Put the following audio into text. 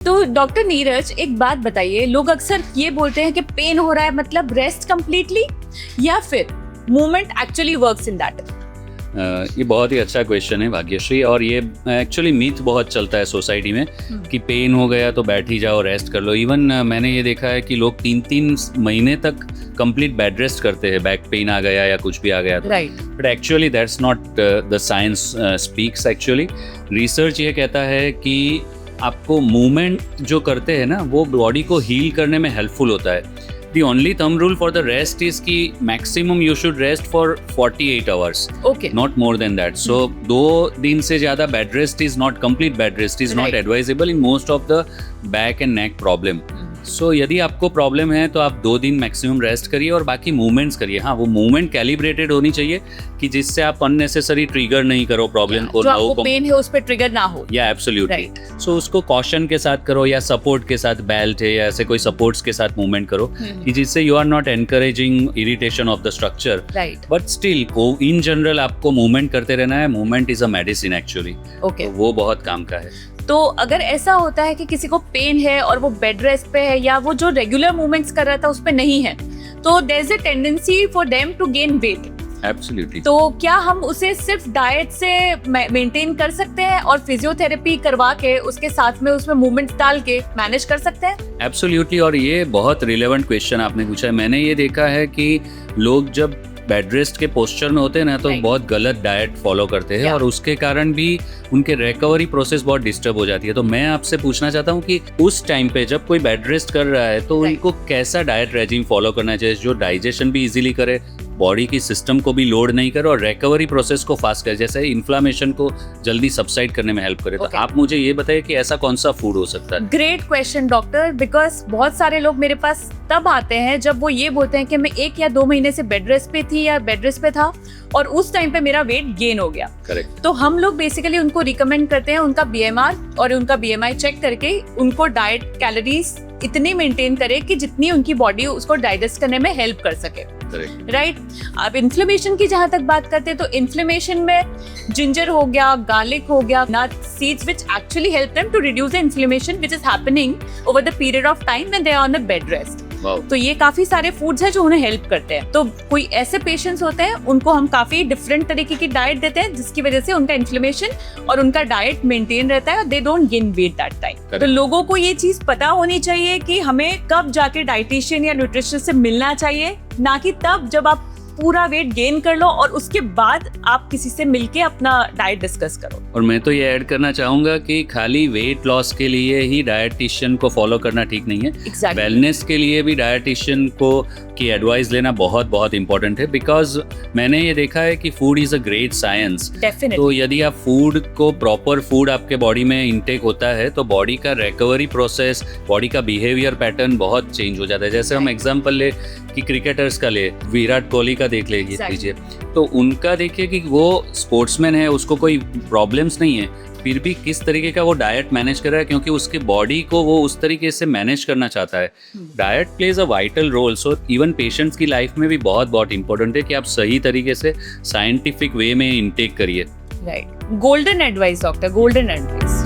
तो डॉक्टर नीरज, एक बात बताइए, लोग अक्सर ये बोलते हैं कि पेन हो रहा है मतलब रेस्ट कंप्लीटली, या फिर movement actually works in that? ये बहुत ही अच्छा क्वेश्चन है भाग्यश्री, और ये एक्चुअली मीथ बहुत चलता है सोसाइटी में कि पेन हो गया तो बैठ ही जाओ, रेस्ट कर लो। इवन मैंने ये देखा है कि लोग 3-3 महीने तक कंप्लीट बेड रेस्ट करते हैं, बैक पेन आ गया या कुछ भी आ गया तो। But actually that's not the science speaks. Actually research ये कहता है कि आपको मूवमेंट जो करते हैं ना, वो बॉडी को हील करने में हेल्पफुल होता है। The only thumb rule for the rest is कि maximum you should rest for 48 hours. Okay. Not more than that. So 2 दिन से ज़्यादा bed rest is not complete bed rest is not advisable in most of the back and neck problem. सो यदि आपको problem है तो आप 2 दिन maximum rest करिए और बाकी मूवमेंट्स करिए। हाँ, वो मूवमेंट कैलिब्रेटेड होनी चाहिए कि जिससे आप अननेसेसरी ट्रिगर नहीं करो प्रॉब्लम को, जो आपको पेन है उस पे ट्रिगर ना हो। या एब्सोल्युटली। सो उसको कॉशन के साथ करो या सपोर्ट के साथ, बेल्ट है या ऐसे कोई सपोर्ट्स के साथ मूवमेंट करो कि जिससे you are not encouraging irritation of the structure, but still in general आपको मूवमेंट करते रहना है। Movement is a medicine actually. वो बहुत काम का है। तो अगर ऐसा होता है कि किसी को पेन है और वो बेड रेस्ट पे है या वो जो रेगुलर मूवमेंट्स कर रहा था उस पे नहीं है, तो there is a tendency for them to gain weight. Absolutely. तो क्या हम उसे सिर्फ डाइट से मेंटेन कर सकते हैं और फिजियोथेरेपी करवा के उसके साथ में उसमें मूवमेंट्स डाल के मैनेज कर सकते हैं? एब्सोल्युटली। और ये बहुत रिलेवेंट क्वेश्चन आपने पूछा है। मैंने ये देखा है कि लोग जब बेड रेस्ट के पोस्चर में होते हैं ना, तो बहुत गलत डाइट फॉलो करते हैं और उसके कारण भी उनके रिकवरी प्रोसेस बहुत डिस्टर्ब हो जाती है। तो मैं आपसे पूछना चाहता हूँ कि उस टाइम पे जब कोई बेड रेस्ट कर रहा है तो उनको कैसा डाइट रेजिम फॉलो करना चाहिए जो डाइजेशन भी इजीली करे, बॉडी की सिस्टम को भी लोड नहीं करे और रिकवरी प्रोसेस को फास्ट करे, जैसे इन्फ्लामेशन को जल्दी सबसाइड करने में हेल्प करे। तो आप मुझे ये बताइए कि ऐसा कौन सा फूड हो सकता है? ग्रेट क्वेश्चन डॉक्टर, बिकॉज बहुत सारे लोग मेरे पास तब आते हैं जब वो ये बोलते हैं कि मैं 1 या 2 महीने से बेड रेस्ट पे थी या बेड रेस्ट पे था और उस टाइम पे मेरा वेट गेन हो गया। करेक्ट। तो हम लोग बेसिकली उनको रिकमेंड करते हैं उनका BMR और उनका BMI चेक करके उनको डाइट कैलोरीज इतनी मेंटेन करे कि जितनी उनकी बॉडी उसको डाइजेस्ट करने में हेल्प कर सके। राइट। अब इन्फ्लेमेशन की जहां तक बात करते हैं तो इन्फ्लेमेशन में जिंजर हो गया, गार्लिक हो गया, nut seeds which actually help them to reduce the inflammation which is happening over the period of time when they are on the bed rest. तो ये काफी सारे फूड्स हैं जो उन्हें हेल्प करते हैं। तो कोई ऐसे पेशेंट्स होते हैं उनको हम काफी डिफरेंट तरीके की डाइट देते हैं जिसकी वजह से उनका इन्फ्लेमेशन और उनका डाइट मेंटेन रहता है और they don't gain weight that time. तो लोगों को ये चीज पता होनी चाहिए कि हमें कब जाके डाइटिशियन या न्यूट्रिशनिस्ट से मिलना चाहिए, ना कि तब जब आप पूरा वेट गेन कर लो और उसके बाद आप किसी से मिलके अपना डाइट डिस्कस करो। और मैं तो ये ऐड करना चाहूंगा कि खाली वेट लॉस के लिए ही डाइटिशियन को फॉलो करना ठीक नहीं है। वेलनेस के लिए भी डाइटिशियन को की एडवाइस लेना बहुत बहुत इंपॉर्टेंट है, बिकॉज मैंने ये देखा है कि food is a great science. तो यदि आप फूड को प्रॉपर फूड आपके बॉडी में इंटेक होता है तो बॉडी का रिकवरी प्रोसेस, बॉडी का बिहेवियर पैटर्न बहुत चेंज हो जाता है। जैसे हम एग्जांपल ले कि क्रिकेटर्स का ले, विराट कोहली का देख लीजिए, तो उनका देखिए कि वो स्पोर्ट्समैन है, उसको कोई प्रॉब्लम्स नहीं है, फिर भी किस तरीके का वो डाइट मैनेज कर रहा है क्योंकि उसके बॉडी को वो उस तरीके से मैनेज करना चाहता है। Diet plays a vital role. So even patients की लाइफ में भी बहुत बहुत इंपॉर्टेंट है कि आप सही तरीके से साइंटिफिक वे में इंटेक करिए। Right. Golden advice doctor, golden advice.